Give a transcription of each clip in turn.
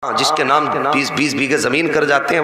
جس کے نام 20 بیگھے زمین کر جاتے ہیں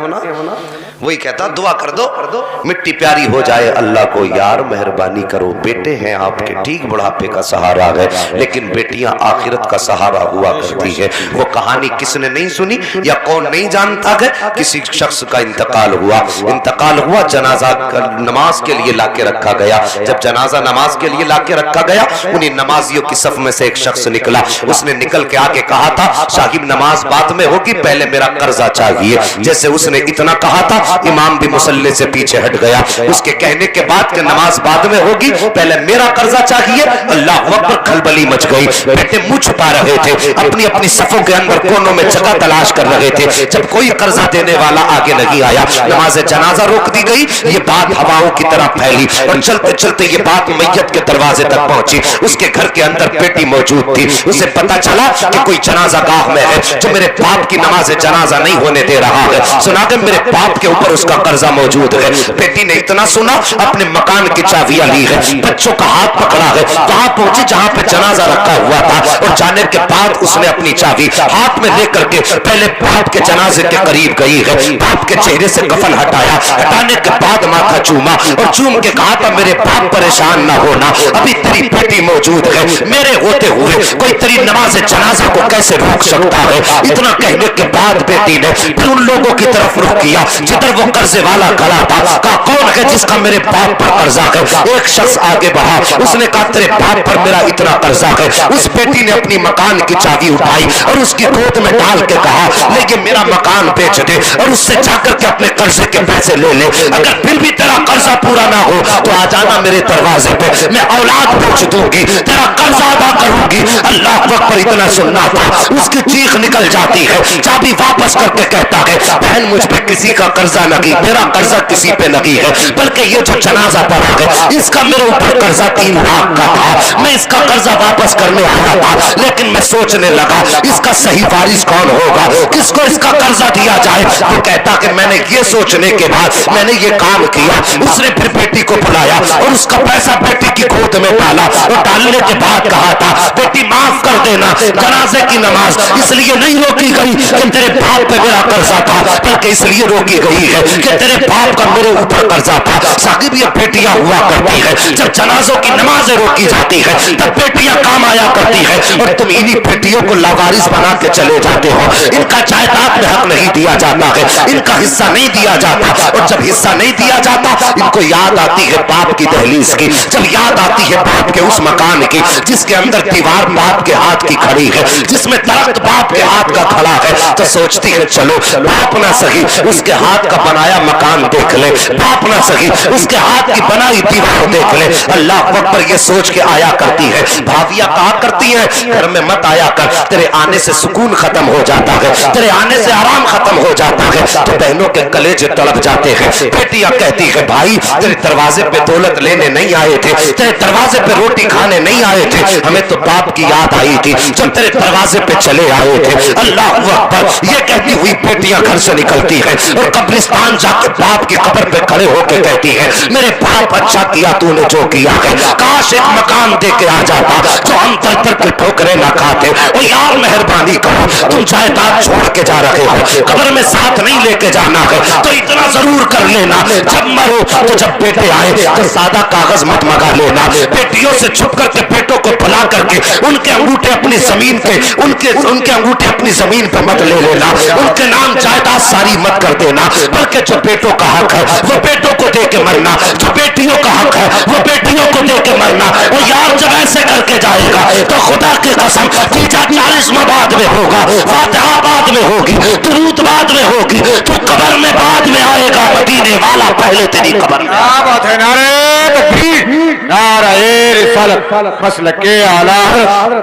وہی کہتا دعا کر دو مٹی پیاری ہو جائے اللہ کو یار مہربانی کرو بیٹے ہیں آپ کے ٹھیک بڑھاپے کا سہارا ہے لیکن بیٹیاں آخرت کا سہارا ہوا کرتی ہے۔ وہ کہانی کس نے نہیں سنی یا کون نہیں جانتا ہے؟ کسی شخص کا انتقال ہوا جنازہ نماز کے لیے لا کے رکھا گیا۔ جب جنازہ نماز کے لیے لا کے رکھا گیا انہیں نمازیوں کی صف میں سے ایک شخص نکلا، اس نے نکل کے آگے کہا تھا صاحب نماز بعد میں ہوگی پہلے میرا قرضہ چاہیے۔ جیسے اس نے اتنا کہا تھا امام بھی مصلی سے پیچھے ہٹ گیا۔ اس کے کہنے کے بعد کہ نماز بعد میں ہوگی پہلے میرا قرضہ چاہیے، اللہ اکبر کھلبلی مچ گئی۔ بیٹے منہ چھپا رہے تھے، اپنی اپنی صفوں کے اندر کونوں میں جگہ تلاش کر رہے تھے۔ جب کوئی قرضہ دینے والا آگے نہیں آیا نماز جنازہ روک دی گئی۔ یہ بات ہواؤں کی طرح پھیلی اور چلتے چلتے یہ بات میت کے دروازے تک پہنچی۔ اس کے گھر کے اندر بیٹی موجود تھی، اسے پتا چلا کہ کوئی جنازہ گاہ میں ہے جو میرے باپ کی نماز جنازہ نہیں ہونے دے رہا ہے، سنا کہ میرے باپ کے اوپر اس کا قرضہ موجود ہے۔ بیٹی نے اتنا سنا اپنے مکان کی چابیاں لی ہے، بچوں کا ہاتھ پکڑا ہے، وہاں پہنچی جہاں پہ جنازہ رکھا ہوا تھا اور جانے کے بعد اس نے اپنی چابی ہاتھ میں لے کر کے پہلے باپ کے جنازے کے قریب گئی ہے، باپ کے چہرے سے کفن ہٹایا، ہٹانے کے بعد ماتھا چوما اور چوم کے کہا تھا میرے باپ پریشان نہ ہونا، ابھی تیری بیٹی موجود ہے، میرے ہوتے ہوئے کوئی تیری نماز جنازہ کو کیسے روک سکتا ہے۔ اتنا کہنے کے بعد بیٹی نے پھر ان لوگوں کی طرف رخ کیا جدھر وہ قرضے والا کھڑا تھا، کہا کون ہے جس کا میرے باپ پر قرضہ ہے؟ ایک شخص آگے بڑھا، اس نے کہا تیرے باپ پر میرا اتنا قرضہ ہے۔ اس بیٹی نے اپنی مکان کی چابی اٹھائی اور اس کی گود میں ڈال کے کہا لے یہ میرا مکان بیچ دے اور اس سے جا کر کے اپنے قرضے کے پیسے لے لے، اگر پھر بھی تیرا قرضہ پورا نہ ہو تو آ جانا میرے دروازے پہ، میں اولاد بیچ دوں گی، تیرا قرضہ ادا کروں گی۔ اللہ اکبر اتنا سننا تھا اس کی چیخ نکل جاتی ہے، چابی واپس کر کے کہتا ہے بہن مجھ پہ کسی کا قرضہ نہیں، میرا قرضہ کسی پہ نہیں ہے، بلکہ یہ جو جنازہ پڑا ہے اس کا میرے اوپر قرضہ 3 لاکھ کا تھا، میں اس کا قرضہ واپس کرنے آیا تھا لیکن میں سوچنے لگا اس کا صحیح وارث کون ہوگا، کس کو اس کا قرضہ دیا جائے۔ وہ کہتا کہ میں نے یہ سوچنے کے بعد میں نے یہ کام کیا۔ اس نے پھر بیٹی کو بلایا اور اس کا پیسہ بیٹی کی گود میں ڈالا اور ڈالنے کے بعد کہا تھا بیٹی معاف کر دینا، جنازے کی نماز اس لیے نہیں روکی گئی کہ تیرے باپ پہ میرا قرضہ تھا بلکہ اس لیے روکی گئی ہے کہ تیرے باپ کا میرے اوپر قرضہ تھا۔ صاحب یہ بیٹیاں ہوا کرتی ہے جب جنازوں کی نمازیں روکی جاتی ہے تب بیٹیاں کام آیا کرتی ہے اور تم انہی بیٹیوں کو لاوارث بنا کے چلے جاتے ہو، ان کا جائیداد میں حق نہیں دیا جاتا ہے، ان کا حصہ نہیں دیا جاتا اور جب حصہ نہیں دیا جاتا ان کو یاد آتی ہے باپ کی دہلیز کی، جب یاد آتی ہے باپ کے اس مکان کی جس کے اندر دیوار باپ کے ہاتھ کی کھڑی ہے، جس میں درخت باپ کے ہاتھ کا کھڑا ہے، تو سوچتی ہے چلو باپ نہ سہی اس کے ہاتھ کا بنایا مکان دیکھ لے، باپ نہ سہی اس کے ہاتھ کی بنائی دیوار دیکھ لے۔ اللہ اکبر یہ سوچ کے آیا کرتی ہے، بھابیاں کہا کرتی ہیں گھر میں مت آیا کر، تیرے آنے سے سکون ختم ہو جاتا ہے، تیرے آنے سے آرام ختم ہو جاتا ہے، تو بہنوں کے کلیجے تڑپ جاتے ہیں۔ بیٹیاں کہتی ہے بھائی تیرے دروازے پہ دولت لینے نہیں آئے تھے، تیرے دروازے پہ روٹی کھانے نہیں آئے تھے، ہمیں تو باپ کی یاد آئی تھی جب تیرے دروازے پہ چلے آئے تھے۔ اللہ اکبر یہ کہتی ہوئی بیٹیاں گھر سے نکلتی ہے اور قبرستان جا کے باپ کی قبر پہ کھڑے ہو کے کہتی ہے میرے باپ اچھا کیا تو نے جو کیا ہے، کاش ایک مکان دے کے آ جاتا جو ہم در در کے ٹھوکریں نہ کھاتے، اور یار مہربانی کرو تم جائیداد چھوڑ کے جا رہے ہو، قبر میں ساتھ نہیں لے کے جانا ہے تو اتنا ضرور کر لینا جب مرو تو جب بیٹے آئے تو سادہ کاغذ مت منگا لینا، بیٹیوں سے چھپ کر کے بیٹوں کو بلا کر کے ان کے انگوٹھے اپنی زمین پہ ان کے انگوٹھے اپنی زمین پہ مت لے لینا، ان کے نام جائیداد ساری مت کر دینا، بلکہ جو بیٹوں کا حق ہے وہ بیٹوں کو دے کے مرنا، جو بیٹیوں کا حق ہے وہ بیٹیوں کو دے کے مرنا۔ اور یار جب ایسے کر کے جائے گا تو خدا کی قسم تیجا 40واں بعد میں ہوگا، فاتحہ بعد میں ہوگی، درود بعد میں ہوگی، تو قبر میں بعد میں آئے گا، مدینے والا پہلے تیری قبر میں۔ کیا بات ہے، نعرہ تکبیر، نعرہ رسالت، مسلک اعلیٰ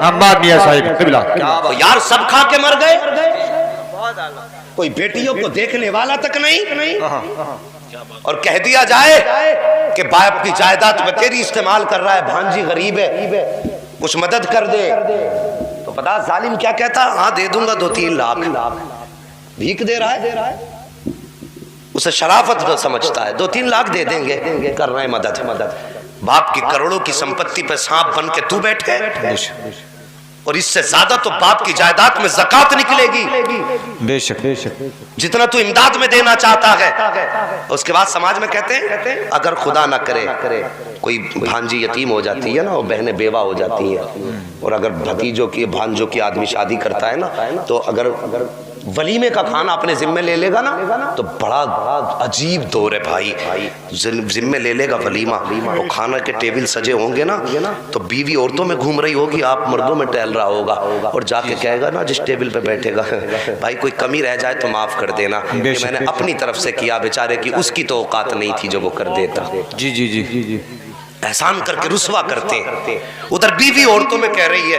حماد میاں صاحب قبلہ۔ یار سب کھا کے مر گئے، کوئی بیٹیوں کو دیکھنے والا تک نہیں، اور کہہ دیا جائے کہ باپ کی جائیداد میں تیری استعمال کر رہا ہے، بھانجی غریب ہے کچھ مدد کر دے، تو پتا ظالم کیا کہتا ہاں دے دوں گا 2-3 لاکھ، بھیک دے رہا ہے، اسے شرافت سمجھتا ہے 2-3 لاکھ دے دیں گے، کر رہے ہیں مدد۔ باپ کی کروڑوں کی سمپتی پہ سانپ بن کے تو بیٹھ گئے، اور اس سے زیادہ تو باپ کی جائیداد میں زکات نکلے گی، بے شک بے شک، جتنا تو امداد میں دینا چاہتا ہے۔ اس کے بعد سماج میں کہتے ہیں اگر خدا نہ کرے کوئی بھانجی یتیم ہو جاتی ہے نا، اور بہنیں بیوہ ہو جاتی ہیں، اور اگر بھتیجوں کی بھانجوں کی آدمی شادی کرتا ہے نا، تو اگر ولیمے کا کھانا اپنے ذمہ لے لے گا نا تو بڑا عجیب دور ہے بھائی، ذمہ لے لے گا ولیمہ، وہ کھانا کے ٹیبل سجے ہوں گے نا تو بیوی عورتوں میں گھوم رہی ہوگی، آپ مردوں میں ٹہل رہا ہوگا، اور جا کے کہے گا نا جس ٹیبل پہ بیٹھے گا بھائی کوئی کمی رہ جائے تو معاف کر دینا، کہ میں نے اپنی طرف سے کیا، بیچارے کی اس کی تو اوقات نہیں تھی جو وہ کر دیتا۔ جی جی جی جی، احسان کر کے رسوا کرتے ہیں۔ ادھر بیوی عورتوں میں کہہ رہی ہے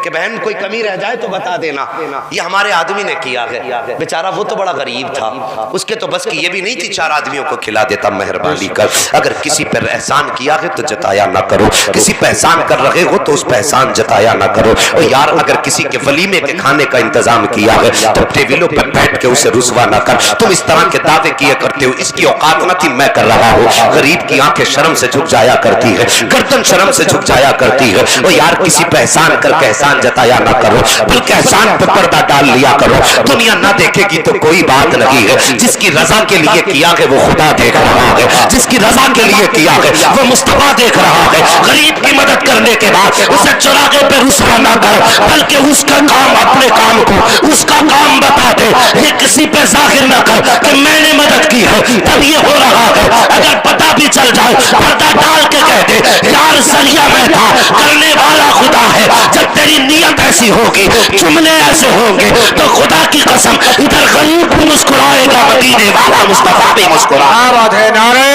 کہ بہن کوئی کمی رہ جائے تو بتا دینا، یہ ہمارے آدمی نے کیا ہے، بیچارہ وہ تو بڑا غریب تھا، اس کے تو بس کی یہ بھی نہیں تھی 4 آدمیوں کو کھلا دیتا، مہربانی کر اگر کسی پر احسان کیا ہے تو جتایا نہ کرو، کسی پہ احسان کر رہے ہو تو اس پہ احسان جتایا نہ کرو، اور یار اگر کسی کے ولیمے کے کھانے کا انتظام کیا ہے تو ٹیبلوں پر بیٹھ کے اسے رسوا نہ کر، تم اس طرح کے دعوے کیے کرتے ہو، اس کی اوقات نہ تھی میں کر رہا ہوں، غریب کی آنکھیں شرم سے جھک جایا کرتی ہے، گردن شرم سے جھک جایا کرتی ہے، وہ یار کسی پہ احسان کر کے احسان جتایا نہ کرو، بلکہ احسان پہ پردہ ڈال لیا کرو، دنیا نہ دیکھے گی تو کوئی بات نہیں ہے، جس کی رضا کے لیے کیا ہے وہ خدا دیکھ رہا ہے، جس کی رضا کے لیے کیا ہے وہ مصطفیٰ دیکھ رہا ہے، غریب کی مدد کرنے کے بعد اسے چراغے پہ رسوا نہ کر، بلکہ اس کا کام اپنے کام کو اس کا کام بتا دے، یہ کسی پہ ظاہر نہ کر کہ میں نے مدد کی ہے تب یہ ہو رہا ہے، اگر پتہ بھی چل جائے پردہ ڈال کے کہہ دے یار ذریعہ میں تھا، کرنے والا خدا ہے، جب تیری نیت ایسی ہوگی جملے ایسے ہوں گے تو خدا کی قسم ادھر غریب بھی مسکرائے گا، مدینے والا مصطفیٰ بھی مسکرائے گا۔ آواز ہے نعرہ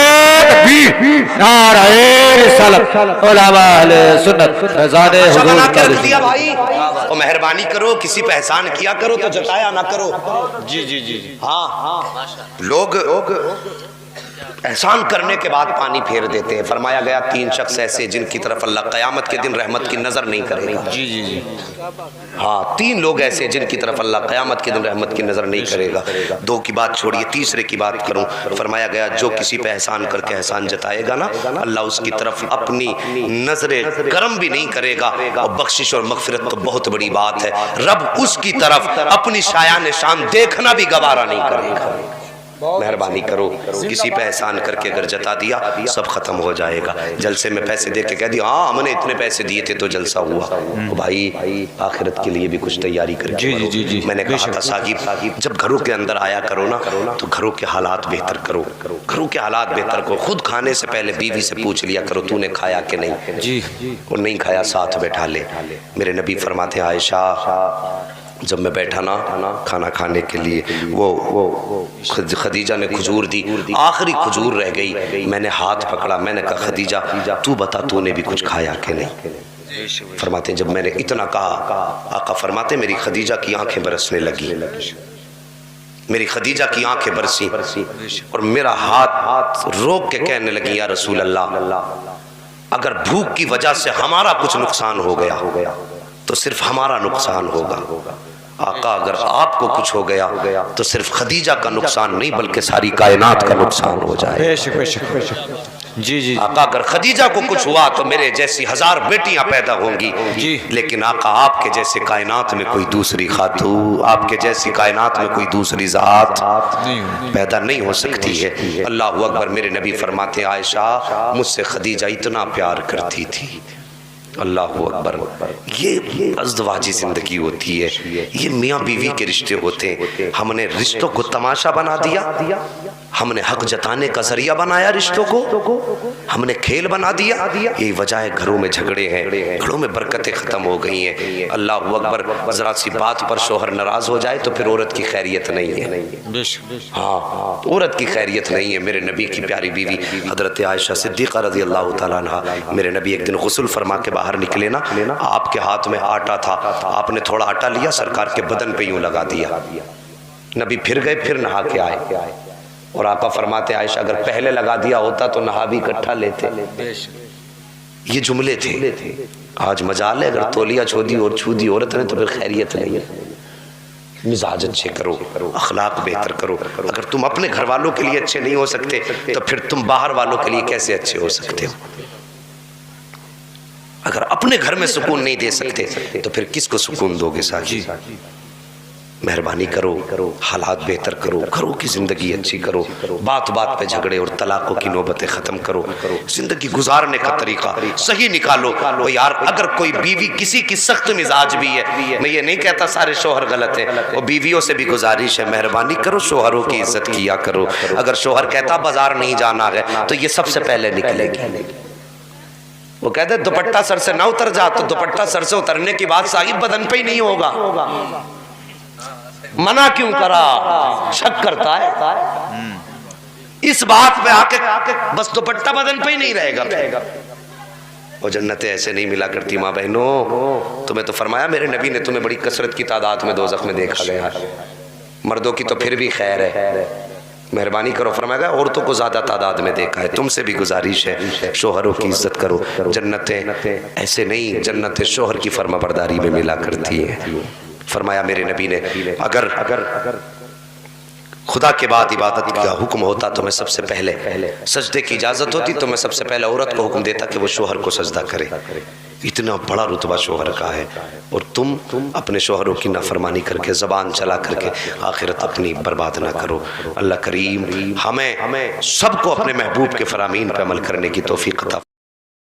تکبیر، نعرہ رسالت، علماء اہل سنت، فیضان حضور بنا کے کا رکھ دیا بھائی، اور مہربانی کرو کسی پہ احسان کیا کرو تو جتایا نہ کرو۔ جی جی جی، ہاں لوگ احسان کرنے کے بعد پانی پھیر دیتے ہیں، فرمایا گیا 3 شخص ایسے جن کی طرف اللہ قیامت کے دن رحمت کی نظر نہیں کرے گا۔ جی جی جی، ہاں 3 لوگ ایسے جن کی طرف اللہ قیامت کے دن رحمت کی نظر نہیں کرے گا۔ 2 کی بات چھوڑیے، تیسرے کی بات کروں، فرمایا گیا جو کسی پہ احسان کر کے احسان جتائے گا نا، اللہ اس کی طرف اپنی نظر کرم بھی نہیں کرے گا، اور بخشش اور مغفرت تو بہت بڑی بات ہے، رب اس کی طرف اپنی شایان شان دیکھنا بھی گوارا نہیں کرے گا۔ مہربانی کرو کسی پہ احسان کر کے اگر جتا دیا سب ختم ہو جائے گا۔ جلسے میں پیسے دے کے کہہ دیا ہاں ہم نے اتنے پیسے دیے تھے تو جلسہ ہوا، بھائی آخرت کے لیے بھی کچھ تیاری کر کے کرو۔ میں نے کہا تھا صاحب جب گھروں کے اندر آیا کرو نا تو گھروں کے حالات بہتر کرو، گھروں کے حالات بہتر کرو، خود کھانے سے پہلے بیوی سے پوچھ لیا کرو تو نے کھایا کہ نہیں، جی، اور نہیں کھایا ساتھ بیٹھا لے۔ میرے نبی فرماتے ہیں عائشہ جب میں بیٹھا نا کھانا کھانے کے لیے، وہ خدیجہ نے کھجور دی، آخری کھجور رہ گئی، میں نے ہاتھ پکڑا، میں نے کہا خدیجہ تو بتا تو نے بھی کچھ کھایا کہ نہیں؟ فرماتے ہیں جب میں نے اتنا کہا آقا فرماتے میری خدیجہ کی آنکھیں برسنے لگی، میری خدیجہ کی آنکھیں برسی اور میرا ہاتھ روک کے کہنے لگی یا رسول اللہ اگر بھوک کی وجہ سے ہمارا کچھ نقصان ہو گیا تو صرف ہمارا نقصان ہوگا، آقا اگر آپ کو کچھ ہو گیا تو صرف خدیجہ کا نقصان نہیں بلکہ ساری کائنات کا نقصان ہو جائے۔ بے شک بے شک بے شک، جی جی، آقا اگر خدیجہ کو کچھ ہوا تو میرے جیسی 1000 بیٹیاں پیدا ہوں گی، جی، لیکن آقا آپ کے جیسے کائنات میں کوئی دوسری خاتون، آپ کے جیسی کائنات میں کوئی دوسری ذات پیدا نہیں ہو سکتی ہے۔ اللہ اکبر۔ میرے نبی فرماتے ہیں عائشہ مجھ سے خدیجہ اتنا پیار کرتی تھی، اللہ اکبر۔ یہ ازدواجی زندگی ہوتی ہے، یہ میاں بیوی کے رشتے ہوتے ہیں، ہم نے رشتوں کو تماشا بنا دیا، ہم نے حق جتانے کا ذریعہ بنایا رشتوں کو، ہم نے کھیل بنا دیا، یہی وجہ ہے گھروں میں جھگڑے ہیں، گھروں میں برکتیں ختم ہو گئی ہیں۔ اللہ اکبر۔ ذرا سی بات پر شوہر ناراض ہو جائے تو پھر عورت کی خیریت نہیں ہے، ہاں عورت کی خیریت نہیں ہے۔ میرے نبی کی پیاری بیوی حضرت عائشہ صدیقہ رضی اللہ تعالیٰ عنہ، میرے نبی ایک دن غسل فرما کے باہر نکلے نا، آپ کے ہاتھ میں آٹا تھا، آپ نے تھوڑا آٹا لیا سرکار کے بدن پہ یوں لگا دیا، نبی پھر گئے پھر نہا کے آئے، اور آقا فرماتے عائشہ اگر پہلے لگا دیا ہوتا تو نہا بھی اکٹھا لیتے۔ یہ جملے تھے۔ آج مجال ہے اگر تولیہ چھودی اور چھودی عورت نے تو پھر خیریت نہیں ہے۔ مزاج اچھے کرو، اخلاق بہتر کرو، اگر تم اپنے گھر والوں کے لیے اچھے نہیں ہو سکتے تو پھر تم باہر والوں کے لیے کیسے اچھے ہو سکتے ہو؟ اگر اپنے گھر میں سکون نہیں دے سکتے تو پھر کس کو سکون دو گے ساجی؟ مہربانی کرو، حالات بہتر کرو، گھروں کی زندگی اچھی کرو، بات بات پہ جھگڑے اور طلاقوں کی نوبتیں ختم کرو، زندگی گزارنے کا طریقہ صحیح نکالو۔ وہ یار اگر کوئی بیوی کسی کی سخت مزاج بھی ہے، میں یہ نہیں کہتا سارے شوہر غلط ہیں، وہ بیویوں سے بھی گزارش ہے مہربانی کرو شوہروں کی عزت کیا کرو۔ اگر شوہر کہتا بازار نہیں جانا ہے تو یہ سب سے پہلے نکلے گی۔ وہ کہتے دوپٹہ سر سے نہ اتر جا، تو دوپٹہ سر سے اترنے کی بات صاحب بدن پہ ہی نہیں ہوگا، منع کیوں کرا؟ شک کرتا ہے اس بات پہ آ کے بس دوپٹہ بدن پہ ہی نہیں رہے گا۔ وہ جنتیں ایسے نہیں ملا کرتی ماں بہنوں، تمہیں تو فرمایا میرے نبی نے تمہیں بڑی کثرت کی تعداد میں دوزخ میں دیکھا گیا، مردوں کی تو پھر بھی خیر ہے، مہربانی کرو فرمایا گیا عورتوں کو زیادہ تعداد میں دیکھا ہے۔ تم سے بھی گزارش ہے شوہروں کی عزت کرو، جنتیں ایسے نہیں، جنتیں شوہر کی فرما برداری میں ملا کرتی ہیں۔ فرمایا میرے نبی نے اگر خدا کے بعد عبادت کا حکم ہوتا تو میں سب سے پہلے سجدے کی اجازت ہوتی تو میں سب سے پہلے عورت کو حکم دیتا کہ وہ شوہر کو سجدہ کرے۔ اتنا بڑا رتبہ شوہر کا ہے، اور تم اپنے شوہروں کی نافرمانی کر کے زبان چلا کر کے آخرت اپنی برباد نہ کرو۔ اللہ کریم ہمیں سب کو اپنے محبوب کے فرامین پہ عمل کرنے کی توفیق عطا